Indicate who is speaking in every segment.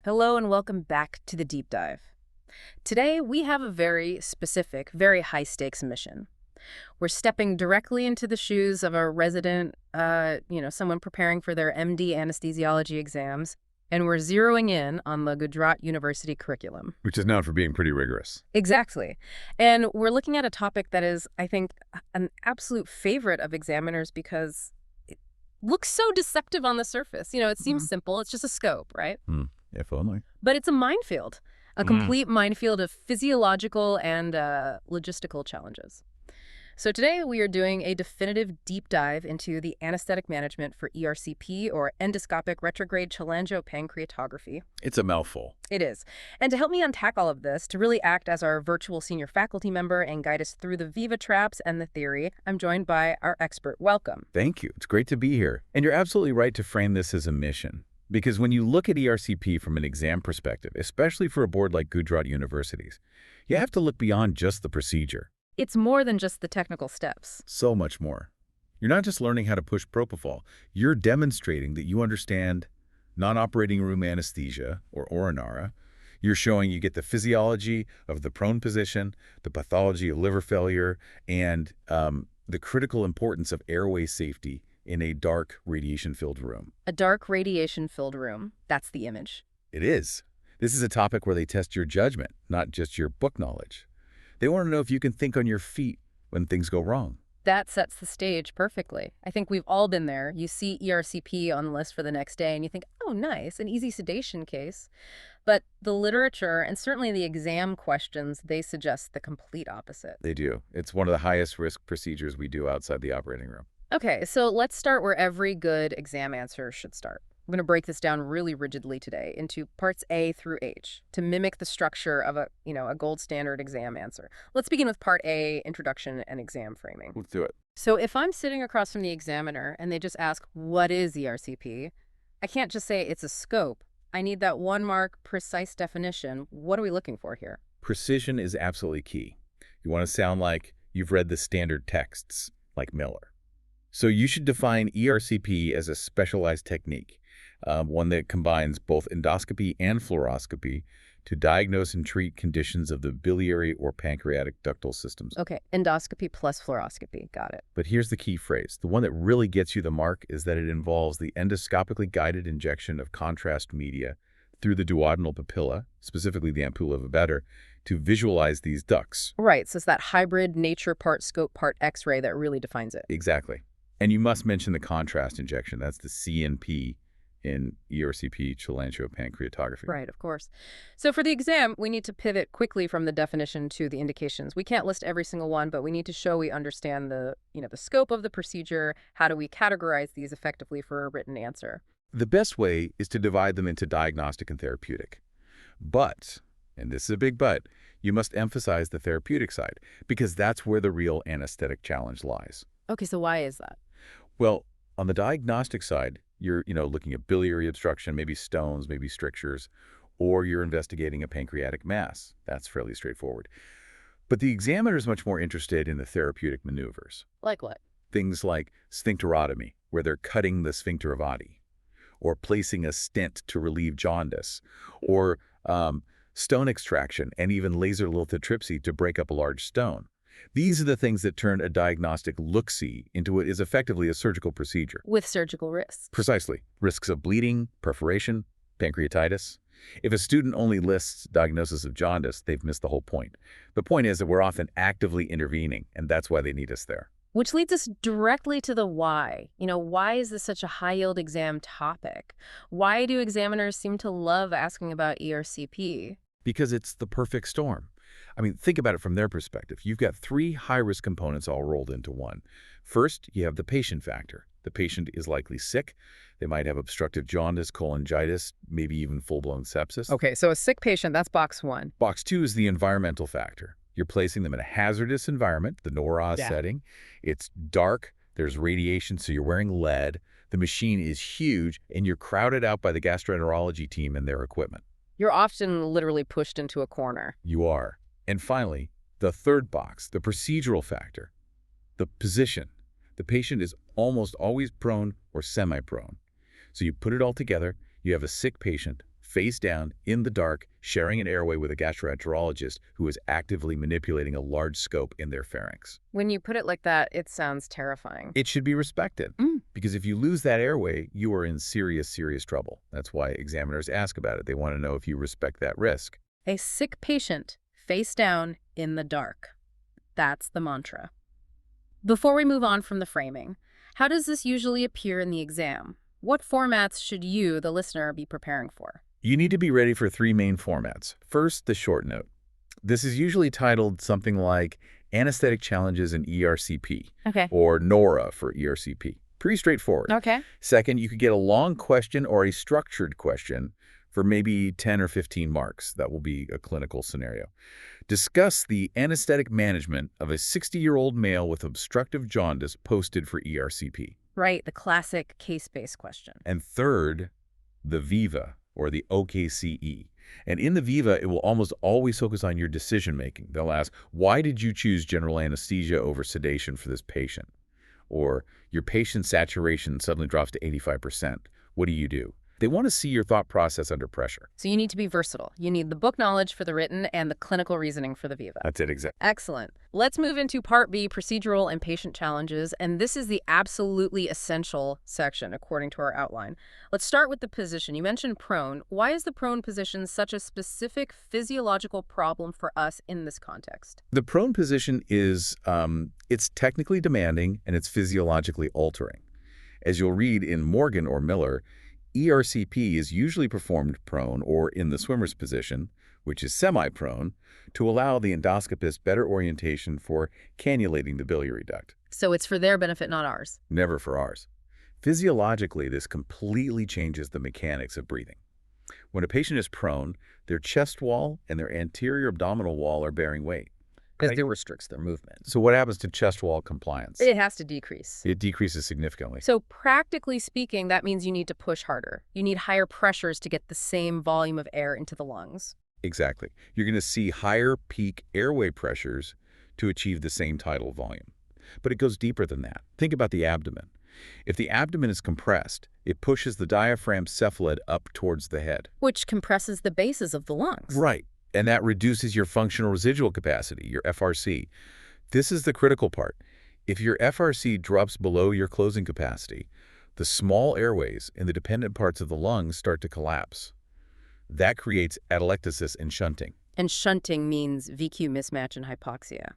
Speaker 1: Hello and welcome back to the deep dive. Today we have a very specific, very high-stakes mission. We're stepping directly into the shoes of a resident, someone preparing for their MD anesthesiology exams, and we're zeroing in on the Durant University curriculum.
Speaker 2: Which is known for being pretty rigorous.
Speaker 1: Exactly. And we're looking at a topic that is, I think, an absolute favorite of examiners because it looks so deceptive on the surface. It seems simple. It's just a scope, right?
Speaker 2: If only.
Speaker 1: But it's a minefield, a complete minefield of physiological and logistical challenges. So today we are doing a definitive deep dive into the anesthetic management for ERCP, or endoscopic retrograde cholangiopancreatography.
Speaker 2: It's a mouthful.
Speaker 1: It is. And to help me unpack all of this, to really act as our virtual senior faculty member and guide us through the Viva traps and the theory, I'm joined by our expert. Welcome.
Speaker 2: Thank you. It's great to be here. And you're absolutely right to frame this as a mission. Because when you look at ERCP from an exam perspective, especially for a board like Durant University's, you have to look beyond just the procedure.
Speaker 1: It's more than just the technical steps.
Speaker 2: So much more. You're not just learning how to push propofol. You're demonstrating that you understand non-operating room anesthesia, or NORA. You're showing you get the physiology of the prone position, the pathology of liver failure, and the critical importance of airway safety in a dark, radiation-filled room.
Speaker 1: A dark, radiation-filled room. That's the image.
Speaker 2: It is. This is a topic where they test your judgment, not just your book knowledge. They want to know if you can think on your feet when things go wrong.
Speaker 1: That sets the stage perfectly. I think we've all been there. You see ERCP on the list for the next day, and you think, oh, nice, an easy sedation case. But the literature, and certainly the exam questions, they suggest the complete opposite.
Speaker 2: They do. It's one of the highest risk procedures we do outside the operating room.
Speaker 1: Okay, so let's start where every good exam answer should start. I'm going to break this down really rigidly today into parts A through H to mimic the structure of a gold standard exam answer. Let's begin with part A, introduction and exam framing.
Speaker 2: Let's do it.
Speaker 1: So if I'm sitting across from the examiner and they just ask, what is ERCP? I can't just say it's a scope. I need that one-mark, precise definition. What are we looking for here?
Speaker 2: Precision is absolutely key. You want to sound like you've read the standard texts, like Miller. So you should define ERCP as a specialized technique, one that combines both endoscopy and fluoroscopy to diagnose and treat conditions of the biliary or pancreatic ductal systems.
Speaker 1: Okay, endoscopy plus fluoroscopy. Got it.
Speaker 2: But here's the key phrase. The one that really gets you the mark is that it involves the endoscopically guided injection of contrast media through the duodenal papilla, specifically the ampulla of Vetter, to visualize these ducts.
Speaker 1: Right, so it's that hybrid nature part scope part X-ray that really defines it.
Speaker 2: Exactly. And you must mention the contrast injection. That's the CNP in ERCP cholangiopancreatography.
Speaker 1: Right, of course. So for the exam, we need to pivot quickly from the definition to the indications. We can't list every single one, but we need to show we understand the scope of the procedure. How do we categorize these effectively for a written answer?
Speaker 2: The best way is to divide them into diagnostic and therapeutic. But, and this is a big but, you must emphasize the therapeutic side because that's where the real anesthetic challenge lies.
Speaker 1: Okay, so why is that?
Speaker 2: Well, on the diagnostic side, you're looking at biliary obstruction, maybe stones, maybe strictures, or you're investigating a pancreatic mass. That's fairly straightforward. But the examiner is much more interested in the therapeutic maneuvers.
Speaker 1: Like what?
Speaker 2: Things like sphincterotomy, where they're cutting the sphincter of Oddi, or placing a stent to relieve jaundice, or stone extraction, and even laser lithotripsy to break up a large stone. These are the things that turn a diagnostic look-see into what is effectively a surgical procedure.
Speaker 1: With surgical risks.
Speaker 2: Precisely. Risks of bleeding, perforation, pancreatitis. If a student only lists diagnosis of jaundice, they've missed the whole point. The point is that we're often actively intervening, and that's why they need us there.
Speaker 1: Which leads us directly to the why. Why is this such a high-yield exam topic? Why do examiners seem to love asking about ERCP?
Speaker 2: Because it's the perfect storm. I mean, think about it from their perspective. You've got three high-risk components all rolled into one. First, you have the patient factor. The patient is likely sick. They might have obstructive jaundice, cholangitis, maybe even full-blown sepsis.
Speaker 1: Okay, so a sick patient, that's box one.
Speaker 2: Box two is the environmental factor. You're placing them in a hazardous environment, the NORA setting. It's dark. There's radiation, so you're wearing lead. The machine is huge, and you're crowded out by the gastroenterology team and their equipment.
Speaker 1: You're often literally pushed into a corner.
Speaker 2: You are. And finally, the third box, the procedural factor, the position. The patient is almost always prone or semi-prone. So you put it all together, you have a sick patient, face down, in the dark, sharing an airway with a gastroenterologist who is actively manipulating a large scope in their pharynx.
Speaker 1: When you put it like that, it sounds terrifying.
Speaker 2: It should be respected, because if you lose that airway, you are in serious, serious trouble. That's why examiners ask about it. They want to know if you respect that risk.
Speaker 1: A sick patient, face down, in the dark. That's the mantra. Before we move on from the framing, how does this usually appear in the exam? What formats should you, the listener, be preparing for?
Speaker 2: You need to be ready for 3 main formats. First, the short note. This is usually titled something like Anesthetic Challenges in ERCP, or NORA for ERCP. Pretty straightforward. Second, you could get a long question or a structured question for maybe 10 or 15 marks. That will be a clinical scenario. Discuss the anesthetic management of a 60-year-old male with obstructive jaundice posted for ERCP.
Speaker 1: Right, the classic case-based question.
Speaker 2: And third, the VIVA, or the OKCE. And in the VIVA, it will almost always focus on your decision-making. They'll ask, why did you choose general anesthesia over sedation for this patient? Or, your patient's saturation suddenly drops to 85%. What do you do? They want to see your thought process under pressure.
Speaker 1: So you need to be versatile. You need the book knowledge for the written and the clinical reasoning for the VIVA.
Speaker 2: That's it, exactly.
Speaker 1: Excellent. Let's move into Part B, procedural and patient challenges, and this is the absolutely essential section according to our outline. Let's start with the position. You mentioned prone. Why is the prone position such a specific physiological problem for us in this context?
Speaker 2: The prone position is, it's technically demanding and it's physiologically altering. As you'll read in Morgan or Miller, ERCP is usually performed prone or in the swimmer's position, which is semi-prone, to allow the endoscopist better orientation for cannulating the biliary duct.
Speaker 1: So it's for their benefit, not ours.
Speaker 2: Never for ours. Physiologically, this completely changes the mechanics of breathing. When a patient is prone, their chest wall and their anterior abdominal wall are bearing weight.
Speaker 3: Because it restricts their movement.
Speaker 2: So what happens to chest wall compliance?
Speaker 1: It has to decrease.
Speaker 2: It decreases significantly.
Speaker 1: So practically speaking, that means you need to push harder. You need higher pressures to get the same volume of air into the lungs.
Speaker 2: Exactly. You're going to see higher peak airway pressures to achieve the same tidal volume. But it goes deeper than that. Think about the abdomen. If the abdomen is compressed, it pushes the diaphragm cephalad up towards the head.
Speaker 1: Which compresses the bases of the lungs.
Speaker 2: Right. And that reduces your functional residual capacity, your FRC. This is the critical part. If your FRC drops below your closing capacity, the small airways in the dependent parts of the lungs start to collapse. That creates atelectasis and shunting.
Speaker 1: And shunting means VQ mismatch and hypoxia.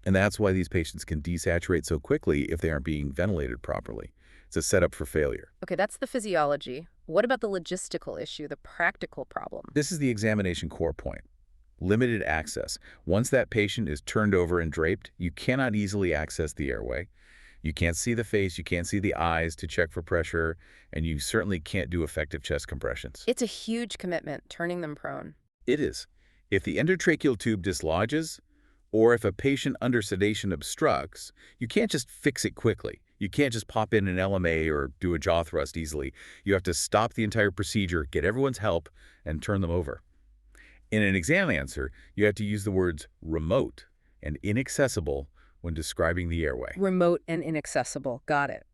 Speaker 2: And that's why these patients can desaturate so quickly if they aren't being ventilated properly. It's a setup for failure.
Speaker 1: Okay, that's the physiology. What about the logistical issue, the practical problem?
Speaker 2: This is the examination core point. Limited access. Once that patient is turned over and draped, you cannot easily access the airway. You can't see the face, you can't see the eyes to check for pressure, and you certainly can't do effective chest compressions.
Speaker 1: It's a huge commitment, turning them prone.
Speaker 2: It is. If the endotracheal tube dislodges, or if a patient under sedation obstructs, you can't just fix it quickly. You can't just pop in an LMA or do a jaw thrust easily. You have to stop the entire procedure, get everyone's help, and turn them over. In an exam answer, you have to use the words remote and inaccessible when describing the airway.
Speaker 1: Remote and inaccessible. Got it.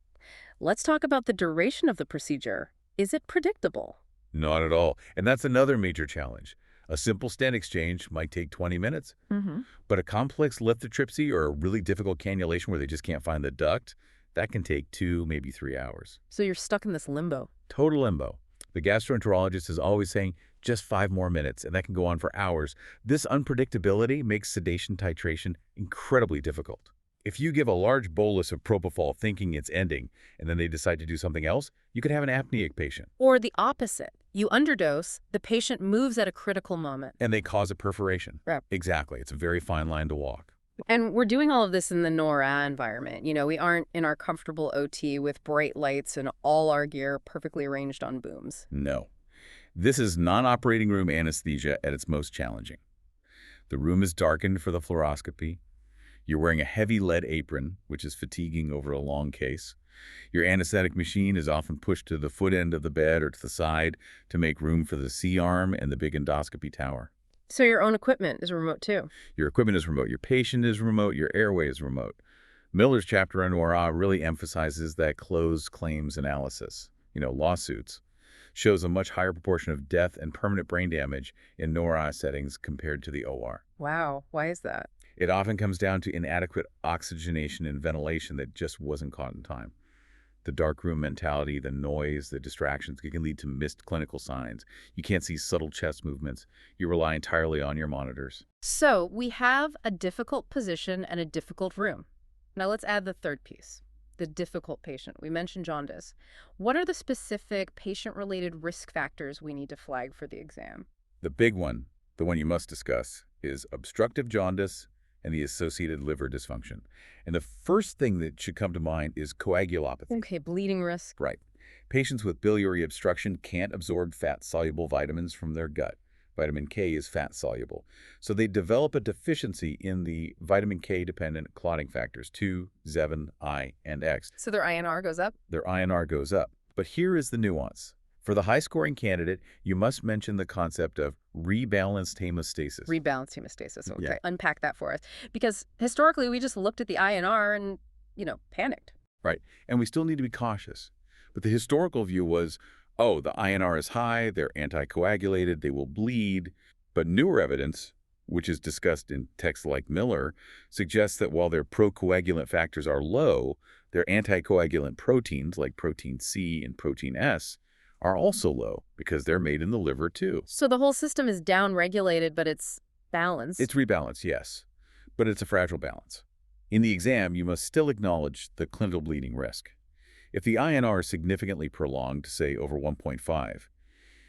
Speaker 1: Let's talk about the duration of the procedure. Is it predictable?
Speaker 2: Not at all. And that's another major challenge. A simple stent exchange might take 20 minutes, but a complex lithotripsy or a really difficult cannulation where they just can't find the duct, that can take 2, maybe 3 hours.
Speaker 1: So you're stuck in this limbo.
Speaker 2: Total limbo. The gastroenterologist is always saying, just 5 more minutes, and that can go on for hours. This unpredictability makes sedation titration incredibly difficult. If you give a large bolus of propofol thinking it's ending, and then they decide to do something else, you could have an apneic patient.
Speaker 1: Or the opposite. You underdose, the patient moves at a critical moment.
Speaker 2: And they cause a perforation.
Speaker 1: Right.
Speaker 2: Exactly. It's a very fine line to walk.
Speaker 1: And we're doing all of this in the NORA environment. You know, we aren't in our comfortable OT with bright lights and all our gear perfectly arranged on booms.
Speaker 2: No. This is non-operating room anesthesia at its most challenging. The room is darkened for the fluoroscopy. You're wearing a heavy lead apron, which is fatiguing over a long case. Your anesthetic machine is often pushed to the foot end of the bed or to the side to make room for the C-arm and the big endoscopy tower.
Speaker 1: So your own equipment is remote too?
Speaker 2: Your equipment is remote. Your patient is remote. Your airway is remote. Miller's chapter on NORA really emphasizes that closed claims analysis, lawsuits. shows a much higher proportion of death and permanent brain damage in NORA settings compared to the OR.
Speaker 1: Wow, why is that?
Speaker 2: It often comes down to inadequate oxygenation and ventilation that just wasn't caught in time. The darkroom mentality, the noise, the distractions can lead to missed clinical signs. You can't see subtle chest movements. You rely entirely on your monitors.
Speaker 1: So we have a difficult position and a difficult room. Now let's add the third piece, the difficult patient. We mentioned jaundice. What are the specific patient-related risk factors we need to flag for the exam?
Speaker 2: The big one, the one you must discuss, is obstructive jaundice and the associated liver dysfunction. And the first thing that should come to mind is coagulopathy.
Speaker 1: Okay, bleeding risk.
Speaker 2: Right. Patients with biliary obstruction can't absorb fat-soluble vitamins from their gut. Vitamin K is fat-soluble. So they develop a deficiency in the vitamin K-dependent clotting factors 2, 7, I, and X.
Speaker 1: So their INR goes up?
Speaker 2: Their INR goes up. But here is the nuance. For the high-scoring candidate, you must mention the concept of rebalanced hemostasis.
Speaker 1: Rebalanced hemostasis. Okay,
Speaker 2: Yeah.
Speaker 1: Unpack that for us. Because historically, we just looked at the INR and, panicked.
Speaker 2: Right. And we still need to be cautious. But the historical view was, oh, the INR is high, they're anticoagulated, they will bleed. But newer evidence, which is discussed in texts like Miller, suggests that while their procoagulant factors are low, their anticoagulant proteins, like protein C and protein S, are also low because they're made in the liver too.
Speaker 1: So the whole system is down-regulated, but it's balanced.
Speaker 2: It's rebalanced, yes, but it's a fragile balance. In the exam, you must still acknowledge the clinical bleeding risk. If the INR is significantly prolonged, say over 1.5,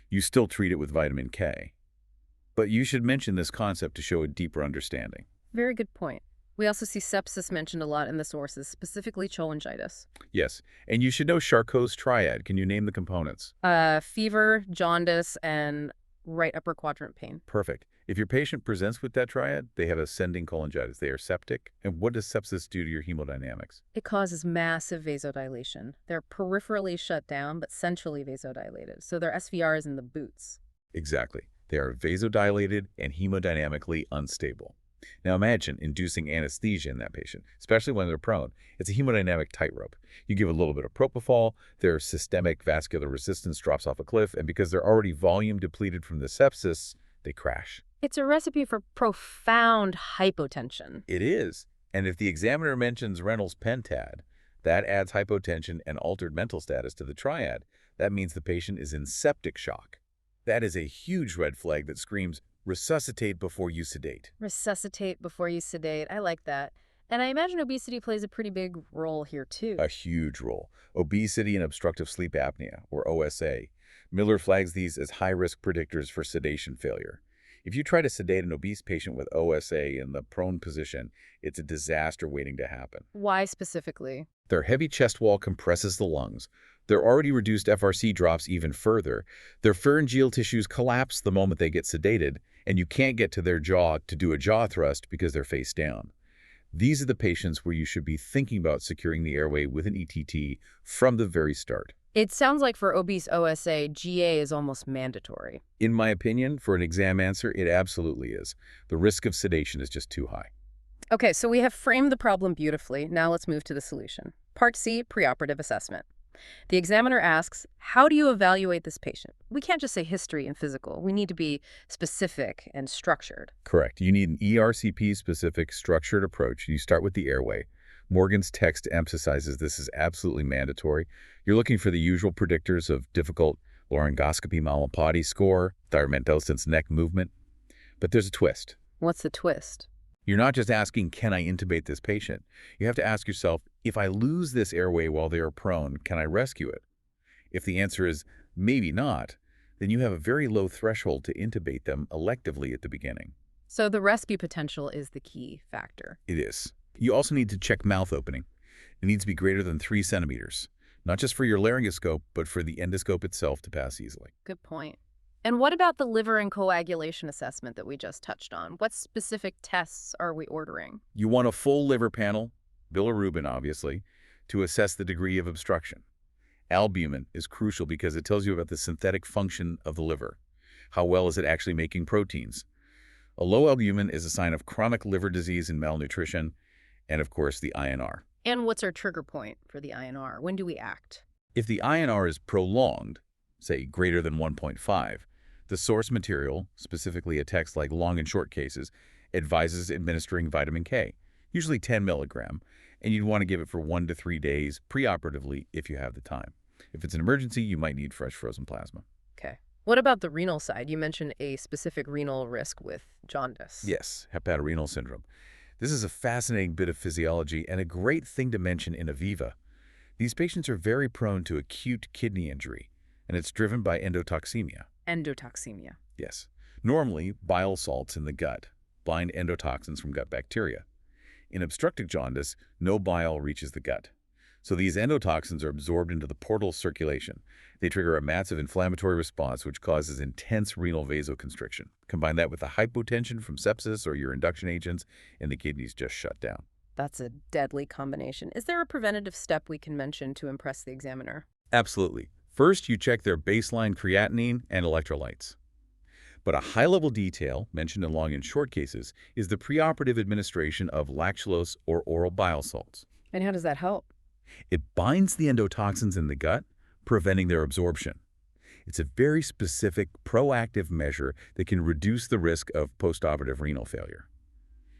Speaker 2: you still treat it with vitamin K. But you should mention this concept to show a deeper understanding.
Speaker 1: Very good point. We also see sepsis mentioned a lot in the sources, specifically cholangitis.
Speaker 2: Yes, and you should know Charcot's triad. Can you name the components?
Speaker 1: Fever, jaundice, and right upper quadrant pain.
Speaker 2: Perfect. If your patient presents with that triad, they have ascending cholangitis. They are septic. And what does sepsis do to your hemodynamics?
Speaker 1: It causes massive vasodilation. They're peripherally shut down, but centrally vasodilated. So their SVR is in the boots.
Speaker 2: Exactly. They are vasodilated and hemodynamically unstable. Now imagine inducing anesthesia in that patient, especially when they're prone. It's a hemodynamic tightrope. You give a little bit of propofol, their systemic vascular resistance drops off a cliff, and because they're already volume depleted from the sepsis, they crash.
Speaker 1: It's a recipe for profound hypotension.
Speaker 2: It is. And if the examiner mentions Renal's pentad, that adds hypotension and altered mental status to the triad. That means the patient is in septic shock. That is a huge red flag that screams, resuscitate before you sedate.
Speaker 1: Resuscitate before you sedate. I like that. And I imagine obesity plays a pretty big role here, too.
Speaker 2: A huge role. Obesity and obstructive sleep apnea, or OSA. Miller flags these as high-risk predictors for sedation failure. If you try to sedate an obese patient with OSA in the prone position, it's a disaster waiting to happen.
Speaker 1: Why specifically?
Speaker 2: Their heavy chest wall compresses the lungs. Their already reduced FRC drops even further. Their pharyngeal tissues collapse the moment they get sedated, and you can't get to their jaw to do a jaw thrust because they're face down. These are the patients where you should be thinking about securing the airway with an ETT from the very start.
Speaker 1: It sounds like for obese OSA, GA is almost mandatory.
Speaker 2: In my opinion, for an exam answer, it absolutely is. The risk of sedation is just too high.
Speaker 1: Okay, so we have framed the problem beautifully. Now let's move to the solution. Part C, preoperative assessment. The examiner asks, how do you evaluate this patient? We can't just say history and physical. We need to be specific and structured.
Speaker 2: Correct. You need an ERCP-specific structured approach. You start with the airway. Morgan's text emphasizes this is absolutely mandatory. You're looking for the usual predictors of difficult laryngoscopy Malapati score, thyromentosis neck movement. But there's a twist.
Speaker 1: What's the twist?
Speaker 2: You're not just asking, can I intubate this patient? You have to ask yourself, if I lose this airway while they are prone, can I rescue it? If the answer is maybe not, then you have a very low threshold to intubate them electively at the beginning.
Speaker 1: So the rescue potential is the key factor.
Speaker 2: It is. You also need to check mouth opening. It needs to be greater than 3 centimeters, not just for your laryngoscope, but for the endoscope itself to pass easily.
Speaker 1: Good point. And what about the liver and coagulation assessment that we just touched on? What specific tests are we ordering?
Speaker 2: You want a full liver panel, bilirubin obviously, to assess the degree of obstruction. Albumin is crucial because it tells you about the synthetic function of the liver. How well is it actually making proteins? A low albumin is a sign of chronic liver disease and malnutrition, and of course the INR.
Speaker 1: And what's our trigger point for the INR? When do we act?
Speaker 2: If the INR is prolonged, say greater than 1.5, the source material, specifically a text like long and short cases, advises administering vitamin K, usually 10 milligram, and you'd want to give it for 1 to 3 days preoperatively if you have the time. If it's an emergency, you might need fresh frozen plasma.
Speaker 1: Okay. What about the renal side? You mentioned a specific renal risk with jaundice.
Speaker 2: Yes, hepatorenal syndrome. This is a fascinating bit of physiology and a great thing to mention in Aviva. These patients are very prone to acute kidney injury, and it's driven by endotoxemia.
Speaker 1: Endotoxemia.
Speaker 2: Yes. Normally, bile salts in the gut bind endotoxins from gut bacteria. In obstructive jaundice, no bile reaches the gut. So these endotoxins are absorbed into the portal circulation. They trigger a massive inflammatory response which causes intense renal vasoconstriction. Combine that with the hypotension from sepsis or your induction agents, and the kidneys just shut down.
Speaker 1: That's a deadly combination. Is there a preventative step we can mention to impress the examiner?
Speaker 2: Absolutely. First, you check their baseline creatinine and electrolytes. But a high-level detail, mentioned in long and short cases, is the preoperative administration of lactulose or oral bile salts.
Speaker 1: And how does that help?
Speaker 2: It binds the endotoxins in the gut, preventing their absorption. It's a very specific, proactive measure that can reduce the risk of postoperative renal failure.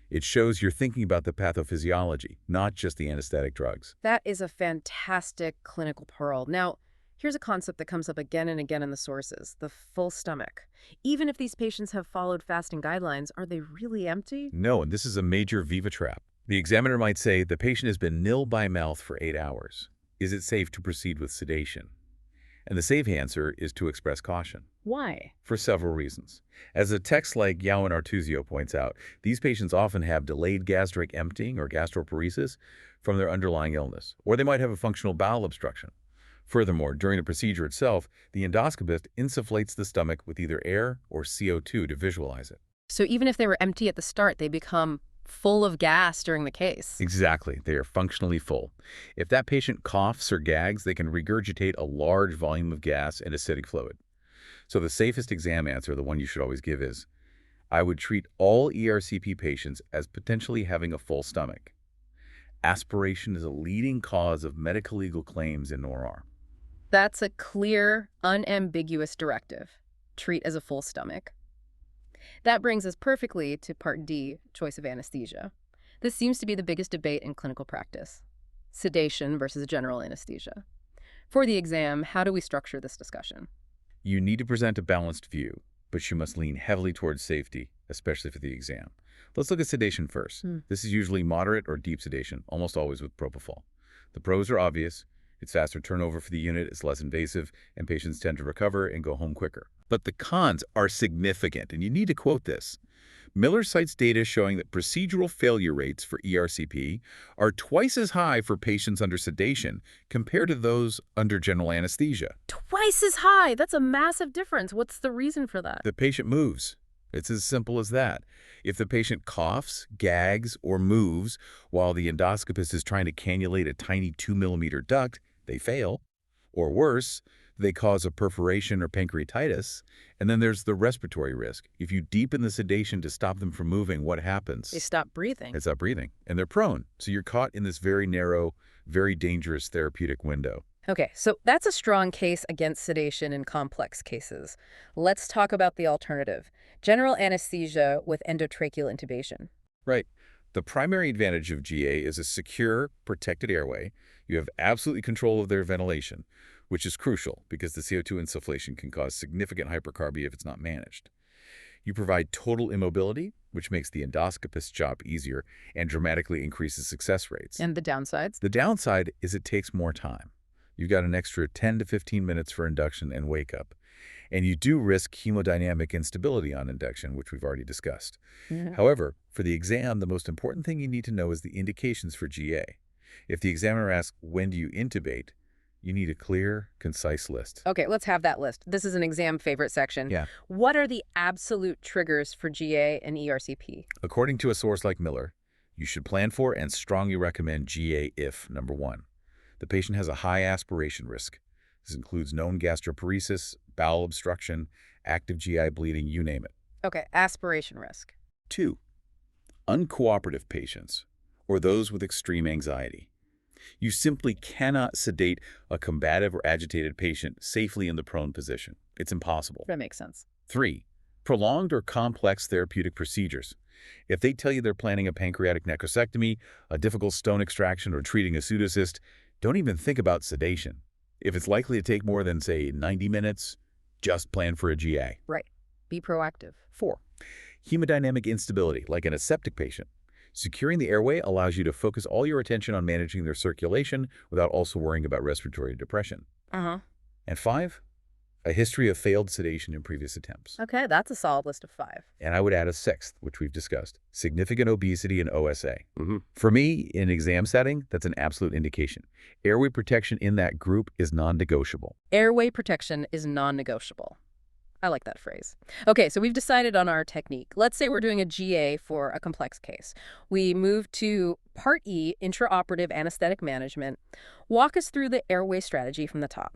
Speaker 2: It shows you're thinking about the pathophysiology, not just the anesthetic drugs.
Speaker 1: That is a fantastic clinical pearl. Now, here's a concept that comes up again and again in the sources, the full stomach. Even if these patients have followed fasting guidelines, are they really empty?
Speaker 2: No, and this is a major Viva trap. The examiner might say the patient has been nil by mouth for 8 hours. Is it safe to proceed with sedation? And the safe answer is to express caution.
Speaker 1: Why?
Speaker 2: For several reasons. As a text like Yao and Artuzio points out, these patients often have delayed gastric emptying or gastroparesis from their underlying illness, or they might have a functional bowel obstruction. Furthermore, during the procedure itself, the endoscopist insufflates the stomach with either air or CO2 to visualize it.
Speaker 1: So even if they were empty at the start, they become full of gas during the case.
Speaker 2: Exactly. They are functionally full. If that patient coughs or gags, they can regurgitate a large volume of gas and acidic fluid. So the safest exam answer, the one you should always give is, I would treat all ERCP patients as potentially having a full stomach. Aspiration is a leading cause of medical legal claims in NORA.
Speaker 1: That's a clear, unambiguous directive. Treat as a full stomach. That brings us perfectly to Part D, choice of anesthesia. This seems to be the biggest debate in clinical practice. Sedation versus general anesthesia. For the exam, how do we structure this discussion?
Speaker 2: You need to present a balanced view, but you must lean heavily towards safety, especially for the exam. Let's look at sedation first. This is usually moderate or deep sedation, almost always with propofol. The pros are obvious. It's faster turnover for the unit, it's less invasive, and patients tend to recover and go home quicker. But the cons are significant, and you need to quote this. Miller cites data showing that procedural failure rates for ERCP are twice as high for patients under sedation compared to those under general anesthesia.
Speaker 1: Twice as high! That's a massive difference. What's the reason for that?
Speaker 2: The patient moves. It's as simple as that. If the patient coughs, gags, or moves while the endoscopist is trying to cannulate a tiny 2-millimeter duct, they fail. Or worse, they cause a perforation or pancreatitis. And then there's the respiratory risk. If you deepen the sedation to stop them from moving, what happens?
Speaker 1: They stop breathing.
Speaker 2: They stop breathing. And they're prone. So you're caught in this very narrow, very dangerous therapeutic window.
Speaker 1: Okay, so that's a strong case against sedation in complex cases. Let's talk about the alternative. General anesthesia with endotracheal intubation.
Speaker 2: Right. The primary advantage of GA is a secure, protected airway. You have absolutely control of their ventilation, which is crucial because the CO2 insufflation can cause significant hypercarbia if it's not managed. You provide total immobility, which makes the endoscopist's job easier and dramatically increases success rates.
Speaker 1: And the downsides?
Speaker 2: The downside is it takes more time. You've got an extra 10 to 15 minutes for induction and wake-up. And you do risk hemodynamic instability on induction, which we've already discussed. However, for the exam, the most important thing you need to know is the indications for GA. If the examiner asks, when do you intubate, you need a clear, concise list.
Speaker 1: Okay, let's have that list. This is an exam favorite section.
Speaker 2: Yeah.
Speaker 1: What are the absolute triggers for GA and ERCP?
Speaker 2: According to a source like Miller, you should plan for and strongly recommend GA if, number 1, the patient has a high aspiration risk. This includes known gastroparesis, bowel obstruction, active GI bleeding, you name it.
Speaker 1: Okay, aspiration risk.
Speaker 2: 2, uncooperative patients or those with extreme anxiety. You simply cannot sedate a combative or agitated patient safely in the prone position. It's impossible.
Speaker 1: That makes sense.
Speaker 2: 3. Prolonged or complex therapeutic procedures. If they tell you they're planning a pancreatic necrosectomy, a difficult stone extraction, or treating a pseudocyst, don't even think about sedation. If it's likely to take more than, say, 90 minutes, just plan for a GA.
Speaker 1: Right. Be proactive.
Speaker 2: 4. Hemodynamic instability, like in a septic patient. Securing the airway allows you to focus all your attention on managing their circulation without also worrying about respiratory depression.
Speaker 1: Uh-huh.
Speaker 2: And 5, a history of failed sedation in previous attempts.
Speaker 1: Okay, that's a solid list of 5.
Speaker 2: And I would add a 6th, which we've discussed, significant obesity and OSA. For me, in an exam setting, that's an absolute indication. Airway protection in that group is non-negotiable.
Speaker 1: Airway protection is non-negotiable. I like that phrase. Okay, so we've decided on our technique. Let's say we're doing a GA for a complex case. We move to Part E, intraoperative anesthetic management. Walk us through the airway strategy from the top.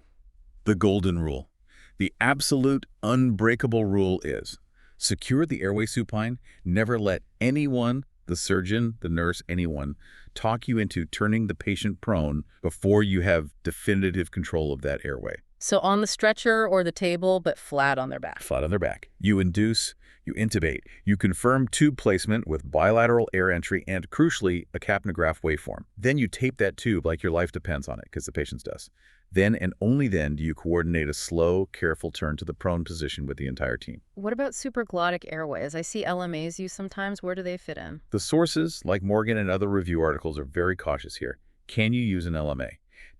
Speaker 2: The golden rule. The absolute unbreakable rule is secure the airway supine, never let anyone, the surgeon, the nurse, anyone, talk you into turning the patient prone before you have definitive control of that airway.
Speaker 1: So on the stretcher or the table, but flat on their back.
Speaker 2: Flat on their back. You induce, you intubate, you confirm tube placement with bilateral air entry and, crucially, a capnograph waveform. Then you tape that tube like your life depends on it, because the patient's does. Then and only then do you coordinate a slow, careful turn to the prone position with the entire team.
Speaker 1: What about supraglottic airways? I see LMAs used sometimes. Where do they fit in?
Speaker 2: The sources, like Morgan and other review articles, are very cautious here. Can you use an LMA?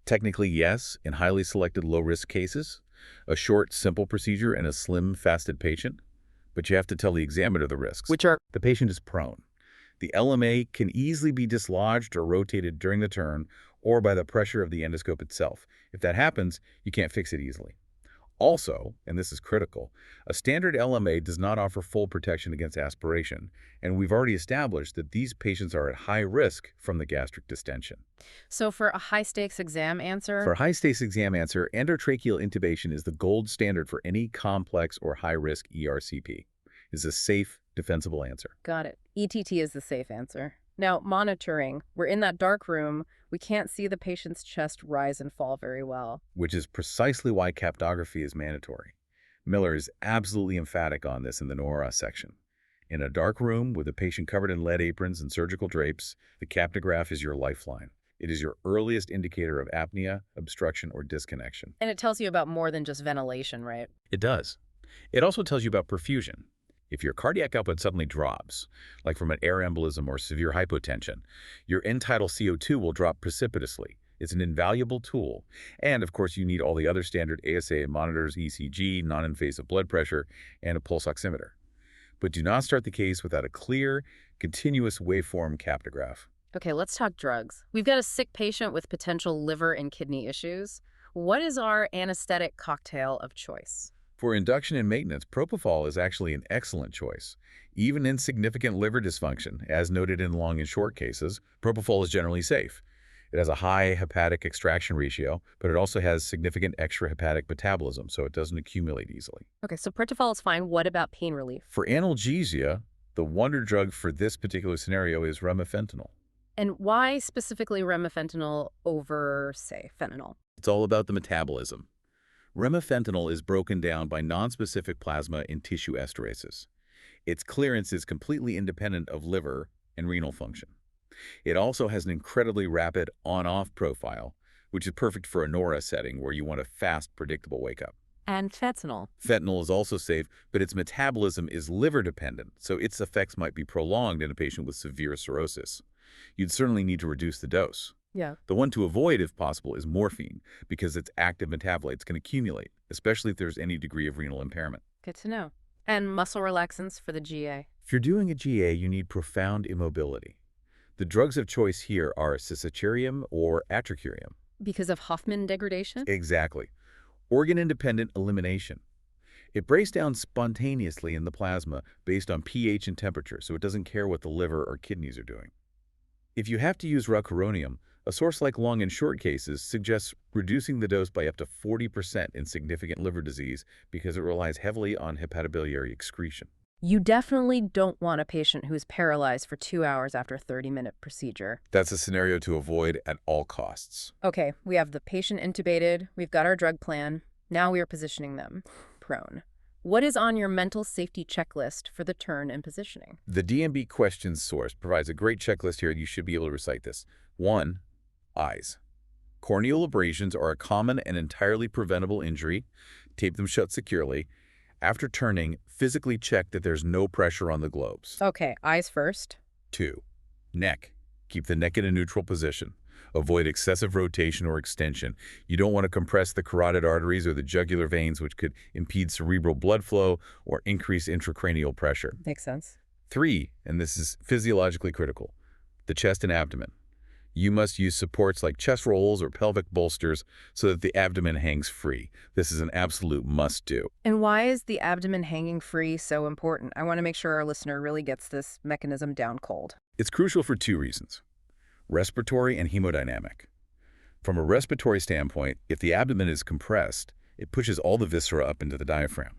Speaker 2: Technically, yes, in highly selected low-risk cases, a short, simple procedure in a slim, fasted patient. But you have to tell the examiner the risks.
Speaker 3: Which are?
Speaker 2: The patient is prone. The LMA can easily be dislodged or rotated during the turn or by the pressure of the endoscope itself. If that happens, you can't fix it easily. Also, and this is critical, a standard LMA does not offer full protection against aspiration, and we've already established that these patients are at high risk from the gastric distension.
Speaker 1: So for a high-stakes exam answer?
Speaker 2: For a high-stakes exam answer, endotracheal intubation is the gold standard for any complex or high-risk ERCP. It's a safe, defensible answer.
Speaker 1: Got it. ETT is the safe answer. Now, monitoring. We're in that dark room. We can't see the patient's chest rise and fall very well.
Speaker 2: Which is precisely why capnography is mandatory. Miller is absolutely emphatic on this in the NORA section. In a dark room with a patient covered in lead aprons and surgical drapes, the capnograph is your lifeline. It is your earliest indicator of apnea, obstruction, or disconnection.
Speaker 1: And it tells you about more than just ventilation, right?
Speaker 2: It does. It also tells you about perfusion. If your cardiac output suddenly drops, like from an air embolism or severe hypotension, your end-tidal CO2 will drop precipitously. It's an invaluable tool. And, of course, you need all the other standard ASA monitors, ECG, non-invasive blood pressure, and a pulse oximeter. But do not start the case without a clear, continuous waveform capnograph.
Speaker 1: Okay, let's talk drugs. We've got a sick patient with potential liver and kidney issues. What is our anesthetic cocktail of choice?
Speaker 2: For induction and maintenance, propofol is actually an excellent choice. Even in significant liver dysfunction, as noted in long and short cases, propofol is generally safe. It has a high hepatic extraction ratio, but it also has significant extrahepatic metabolism, so it doesn't accumulate easily.
Speaker 1: Okay, so propofol is fine. What about pain relief?
Speaker 2: For analgesia, the wonder drug for this particular scenario is remifentanil.
Speaker 1: And why specifically remifentanil over, say, fentanyl?
Speaker 2: It's all about the metabolism. Remifentanil is broken down by nonspecific plasma in tissue esterases. Its clearance is completely independent of liver and renal function. It also has an incredibly rapid on-off profile, which is perfect for a NORA setting where you want a fast, predictable wake-up.
Speaker 1: And fentanyl.
Speaker 2: Fentanyl is also safe, but its metabolism is liver-dependent, so its effects might be prolonged in a patient with severe cirrhosis. You'd certainly need to reduce the dose.
Speaker 1: Yeah.
Speaker 2: The one to avoid, if possible, is morphine, because its active metabolites can accumulate, especially if there's any degree of renal impairment.
Speaker 1: Good to know. And muscle relaxants for the GA.
Speaker 2: If you're doing a GA, you need profound immobility. The drugs of choice here are cisaterium or atracurium.
Speaker 1: Because of Hoffman degradation?
Speaker 2: Exactly. Organ-independent elimination. It breaks down spontaneously in the plasma based on pH and temperature, so it doesn't care what the liver or kidneys are doing. If you have to use rocuronium, a source like long and short cases suggests reducing the dose by up to 40% in significant liver disease because it relies heavily on hepatobiliary excretion.
Speaker 1: You definitely don't want a patient who's paralyzed for 2 hours after a 30-minute procedure.
Speaker 2: That's a scenario to avoid at all costs.
Speaker 1: Okay, we have the patient intubated, we've got our drug plan, now we are positioning them prone. What is on your mental safety checklist for the turn and positioning?
Speaker 2: The DNB questions source provides a great checklist here. You should be able to recite this. 1. Eyes. Corneal abrasions are a common and entirely preventable injury. Tape them shut securely. After turning, physically check that there's no pressure on the globes.
Speaker 1: Okay, eyes first.
Speaker 2: 2. Neck. Keep the neck in a neutral position. Avoid excessive rotation or extension. You don't want to compress the carotid arteries or the jugular veins, which could impede cerebral blood flow or increase intracranial pressure.
Speaker 1: Makes sense.
Speaker 2: 3, and this is physiologically critical, the chest and abdomen. You must use supports like chest rolls or pelvic bolsters so that the abdomen hangs free. This is an absolute must-do.
Speaker 1: And why is the abdomen hanging free so important? I want to make sure our listener really gets this mechanism down cold.
Speaker 2: It's crucial for 2 reasons: respiratory and hemodynamic. From a respiratory standpoint, if the abdomen is compressed, it pushes all the viscera up into the diaphragm.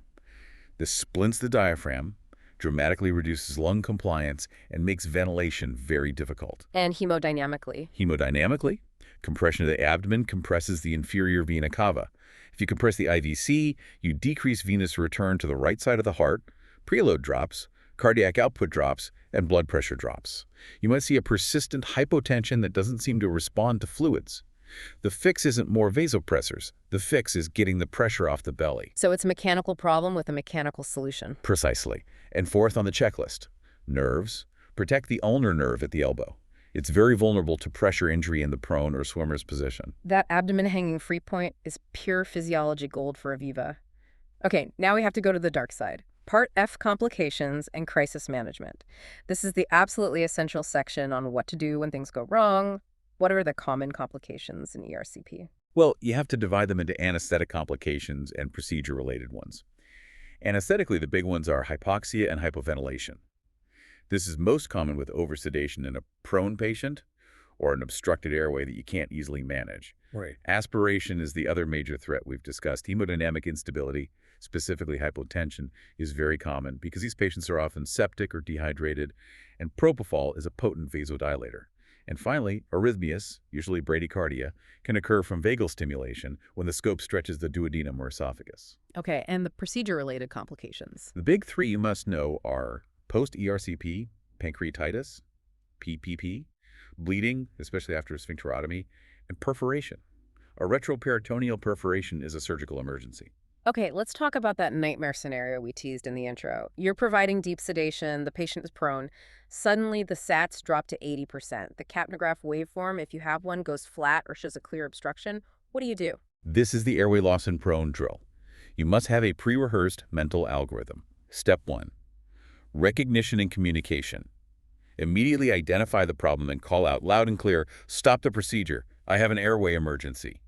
Speaker 2: This splints the diaphragm, dramatically reduces lung compliance, and makes ventilation very difficult.
Speaker 1: And hemodynamically?
Speaker 2: Hemodynamically, compression of the abdomen compresses the inferior vena cava. If you compress the IVC, you decrease venous return to the right side of the heart, preload drops, cardiac output drops, and blood pressure drops. You might see a persistent hypotension that doesn't seem to respond to fluids. The fix isn't more vasopressors. The fix is getting the pressure off the belly.
Speaker 1: So it's a mechanical problem with a mechanical solution.
Speaker 2: Precisely. And 4th on the checklist, nerves. Protect the ulnar nerve at the elbow. It's very vulnerable to pressure injury in the prone or swimmer's position.
Speaker 1: That abdomen hanging free point is pure physiology gold for Aviva. Okay, now we have to go to the dark side. Part F, complications and crisis management. This is the absolutely essential section on what to do when things go wrong. What are the common complications in ERCP?
Speaker 2: Well, you have to divide them into anesthetic complications and procedure-related ones. Anesthetically, the big ones are hypoxia and hypoventilation. This is most common with oversedation in a prone patient or an obstructed airway that you can't easily manage.
Speaker 3: Right.
Speaker 2: Aspiration is the other major threat we've discussed. Hemodynamic instability, specifically hypotension, is very common because these patients are often septic or dehydrated, and propofol is a potent vasodilator. And finally, arrhythmias, usually bradycardia, can occur from vagal stimulation when the scope stretches the duodenum or esophagus.
Speaker 1: Okay, and the procedure-related complications.
Speaker 2: The big 3 you must know are post-ERCP, pancreatitis, PPP, bleeding, especially after a sphincterotomy, and perforation. A retroperitoneal perforation is a surgical emergency.
Speaker 1: Okay, let's talk about that nightmare scenario we teased in the intro. You're providing deep sedation, the patient is prone. Suddenly, the SATs drop to 80%. The capnograph waveform, if you have one, goes flat or shows a clear obstruction. What do you do?
Speaker 2: This is the airway loss in prone drill. You must have a pre-rehearsed mental algorithm. Step 1. Recognition and communication. Immediately identify the problem and call out loud and clear, "Stop the procedure. I have an airway emergency."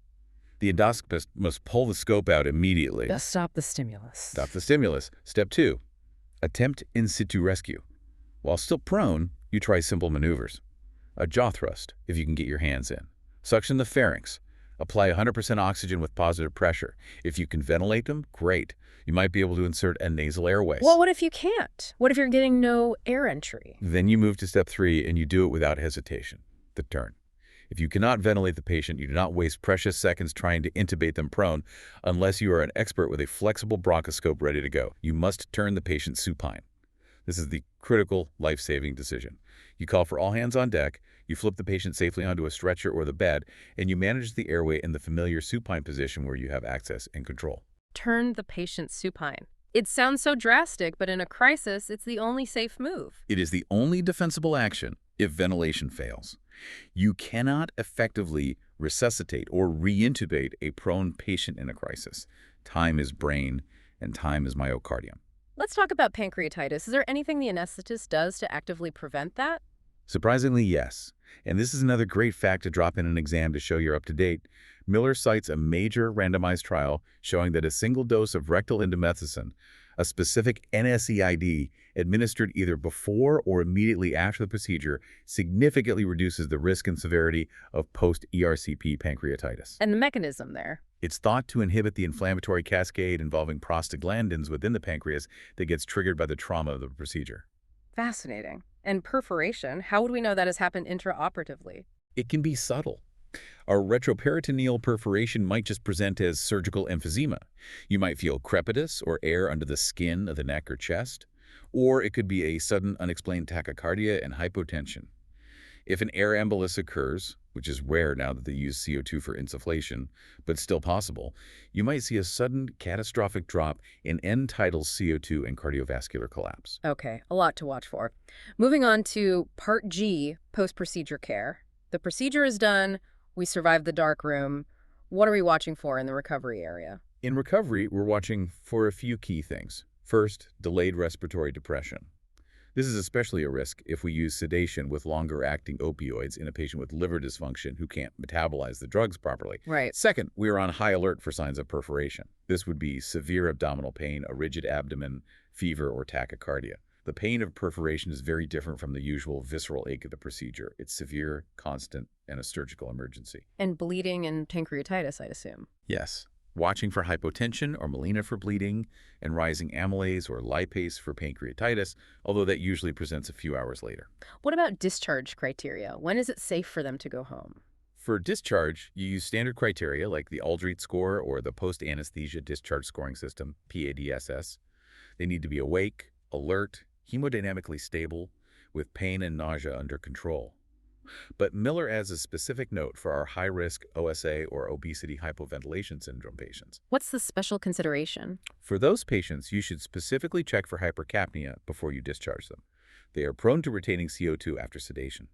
Speaker 2: The endoscopist must pull the scope out immediately.
Speaker 1: Just stop the stimulus.
Speaker 2: Stop the stimulus. Step 2. Attempt in situ rescue. While still prone, you try simple maneuvers. A jaw thrust, if you can get your hands in. Suction the pharynx. Apply 100% oxygen with positive pressure. If you can ventilate them, great. You might be able to insert a nasal airway.
Speaker 1: Well, what if you can't? What if you're getting no air entry?
Speaker 2: Then you move to step 3 and you do it without hesitation. The turn. If you cannot ventilate the patient, you do not waste precious seconds trying to intubate them prone unless you are an expert with a flexible bronchoscope ready to go. You must turn the patient supine. This is the critical life-saving decision. You call for all hands on deck, you flip the patient safely onto a stretcher or the bed, and you manage the airway in the familiar supine position where you have access and control.
Speaker 1: Turn the patient supine. It sounds so drastic, but in a crisis, it's the only safe move.
Speaker 2: It is the only defensible action if ventilation fails. You cannot effectively resuscitate or reintubate a prone patient in a crisis. Time is brain, and time is myocardium.
Speaker 1: Let's talk about pancreatitis. Is there anything the anesthetist does to actively prevent that?
Speaker 2: Surprisingly, yes. And this is another great fact to drop in an exam to show you're up to date. Miller cites a major randomized trial showing that a single dose of rectal indomethacin, a specific NSAID, administered either before or immediately after the procedure, significantly reduces the risk and severity of post-ERCP pancreatitis.
Speaker 1: And the mechanism there?
Speaker 2: It's thought to inhibit the inflammatory cascade involving prostaglandins within the pancreas that gets triggered by the trauma of the procedure.
Speaker 1: Fascinating. And perforation, how would we know that has happened intraoperatively?
Speaker 2: It can be subtle. A retroperitoneal perforation might just present as surgical emphysema. You might feel crepitus or air under the skin of the neck or chest, or it could be a sudden unexplained tachycardia and hypotension. If an air embolus occurs, which is rare now that they use CO2 for insufflation, but still possible, you might see a sudden catastrophic drop in end-tidal CO2 and cardiovascular collapse.
Speaker 1: Okay, a lot to watch for. Moving on to Part G, post-procedure care. The procedure is done, we survived the dark room. What are we watching for in the recovery area?
Speaker 2: In recovery, we're watching for a few key things. First, delayed respiratory depression. This is especially a risk if we use sedation with longer-acting opioids in a patient with liver dysfunction who can't metabolize the drugs properly.
Speaker 1: Right.
Speaker 2: Second, we are on high alert for signs of perforation. This would be severe abdominal pain, a rigid abdomen, fever, or tachycardia. The pain of perforation is very different from the usual visceral ache of the procedure. It's severe, constant, and a surgical emergency.
Speaker 1: And bleeding and pancreatitis, I'd assume.
Speaker 2: Yes. Watching for hypotension or melena for bleeding, and rising amylase or lipase for pancreatitis, although that usually presents a few hours later.
Speaker 1: What about discharge criteria? When is it safe for them to go home?
Speaker 2: For discharge, you use standard criteria like the Aldrete score or the post-anesthesia discharge scoring system, PADSS. They need to be awake, alert, hemodynamically stable, with pain and nausea under control. But Miller adds a specific note for our high-risk OSA or obesity hypoventilation syndrome patients.
Speaker 1: What's the special consideration?
Speaker 2: For those patients, you should specifically check for hypercapnia before you discharge them. They are prone to retaining CO2 after sedation.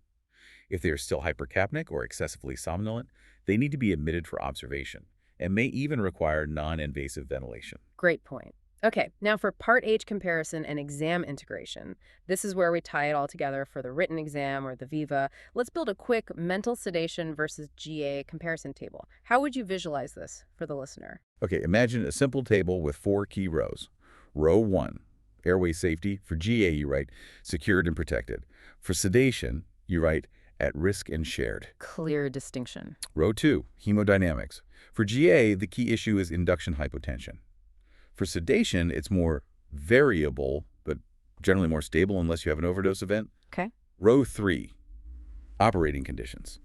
Speaker 2: If they are still hypercapnic or excessively somnolent, they need to be admitted for observation and may even require non-invasive ventilation.
Speaker 1: Great point. Okay, now for Part H comparison and exam integration. This is where we tie it all together for the written exam or the VIVA. Let's build a quick mental sedation versus GA comparison table. How would you visualize this for the listener?
Speaker 2: Okay, imagine a simple table with 4 key rows. Row 1, airway safety. For GA, you write secured and protected. For sedation, you write at risk and shared.
Speaker 1: Clear distinction.
Speaker 2: Row 2, hemodynamics. For GA, the key issue is induction hypotension. For sedation, it's more variable, but generally more stable unless you have an overdose event.
Speaker 1: Okay.
Speaker 2: Row 3, operating conditions.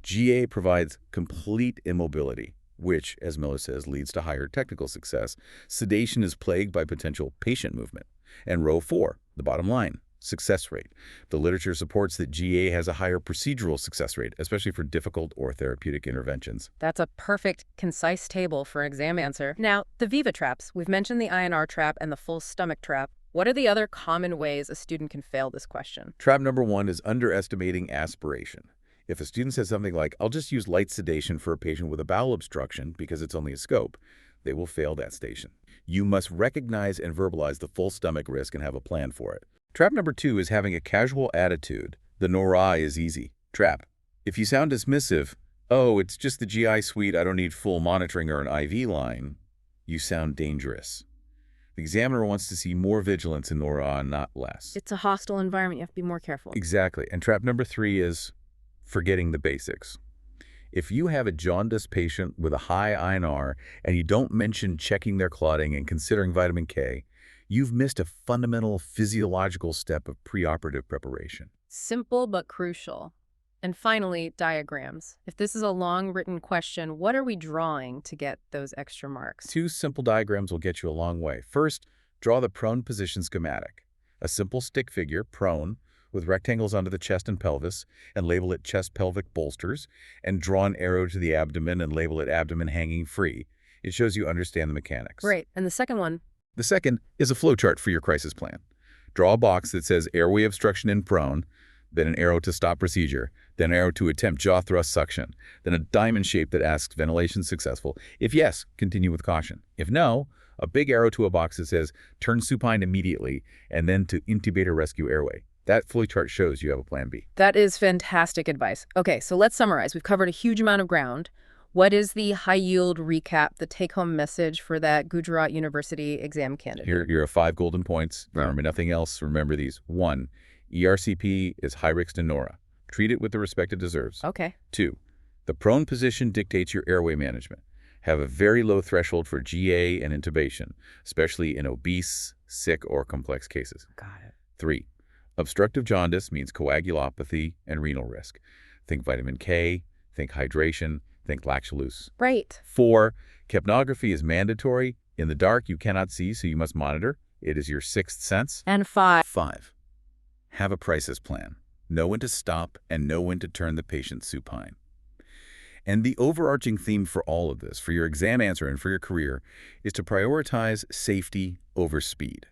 Speaker 2: GA provides complete immobility, which, as Miller says, leads to higher technical success. Sedation is plagued by potential patient movement. And row 4, the bottom line, success rate. The literature supports that GA has a higher procedural success rate, especially for difficult or therapeutic interventions.
Speaker 1: That's a perfect, concise table for an exam answer. Now, the VIVA traps. We've mentioned the INR trap and the full stomach trap. What are the other common ways a student can fail this question?
Speaker 2: Trap number 1 is underestimating aspiration. If a student says something like, I'll just use light sedation for a patient with a bowel obstruction because it's only a scope, they will fail that station. You must recognize and verbalize the full stomach risk and have a plan for it. Trap number 2 is having a casual attitude. The NORA is easy. Trap. If you sound dismissive, oh, it's just the GI suite, I don't need full monitoring or an IV line, you sound dangerous. The examiner wants to see more vigilance in NORA, not less.
Speaker 1: It's a hostile environment. You have to be more careful.
Speaker 2: Exactly. And trap number 3 is forgetting the basics. If you have a jaundice patient with a high INR and you don't mention checking their clotting and considering vitamin K, you've missed a fundamental physiological step of preoperative preparation.
Speaker 1: Simple but crucial. And finally, diagrams. If this is a long written question, what are we drawing to get those extra marks?
Speaker 2: 2 simple diagrams will get you a long way. First, draw the prone position schematic. A simple stick figure, prone, with rectangles under the chest and pelvis, and label it chest-pelvic bolsters, and draw an arrow to the abdomen and label it abdomen hanging free. It shows you understand the mechanics.
Speaker 1: Great. And the second one?
Speaker 2: The second is a flowchart for your crisis plan. Draw a box that says airway obstruction in prone, then an arrow to stop procedure, then an arrow to attempt jaw thrust suction, then a diamond shape that asks ventilation successful. If yes, continue with caution. If no, a big arrow to a box that says turn supine immediately, and then to intubate or rescue airway. That flowchart shows you have a plan B.
Speaker 1: That is fantastic advice. Okay, so let's summarize. We've covered a huge amount of ground. What is the high-yield recap, the take-home message for that Gujarat University exam candidate?
Speaker 2: Here are 5 golden points. Remember nothing else. Remember these. 1, ERCP is high risk to NORA. Treat it with the respect it deserves.
Speaker 1: Okay.
Speaker 2: 2, the prone position dictates your airway management. have a very low threshold for GA and intubation, especially in obese, sick, or complex cases.
Speaker 3: Got it.
Speaker 2: 3. Obstructive jaundice means coagulopathy and renal risk. Think vitamin K, think hydration, think lactulose.
Speaker 1: Right.
Speaker 2: 4. Capnography is mandatory. In the dark, you cannot see, so you must monitor. It is your sixth sense.
Speaker 1: And 5.
Speaker 2: 5. Have a crisis plan. Know when to stop and know when to turn the patient supine. And the overarching theme for all of this, for your exam answer and for your career, is to prioritize safety over speed.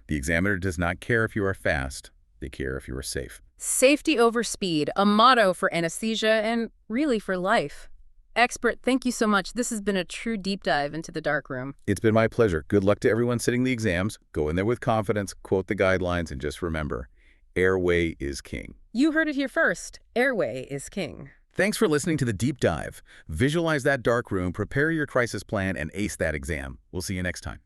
Speaker 2: The examiner does not care if you are fast. They care if you are safe.
Speaker 1: Safety over speed, a motto for anesthesia and really for life. Expert, thank you so much. This has been a true deep dive into the dark room.
Speaker 2: It's been my pleasure. Good luck to everyone sitting the exams. Go in there with confidence, quote the guidelines, and just remember, Airway is king.
Speaker 1: You heard it here first. Airway is king.
Speaker 2: Thanks for listening to the deep dive. Visualize that dark room, prepare your crisis plan, and ace that exam. We'll see you next time.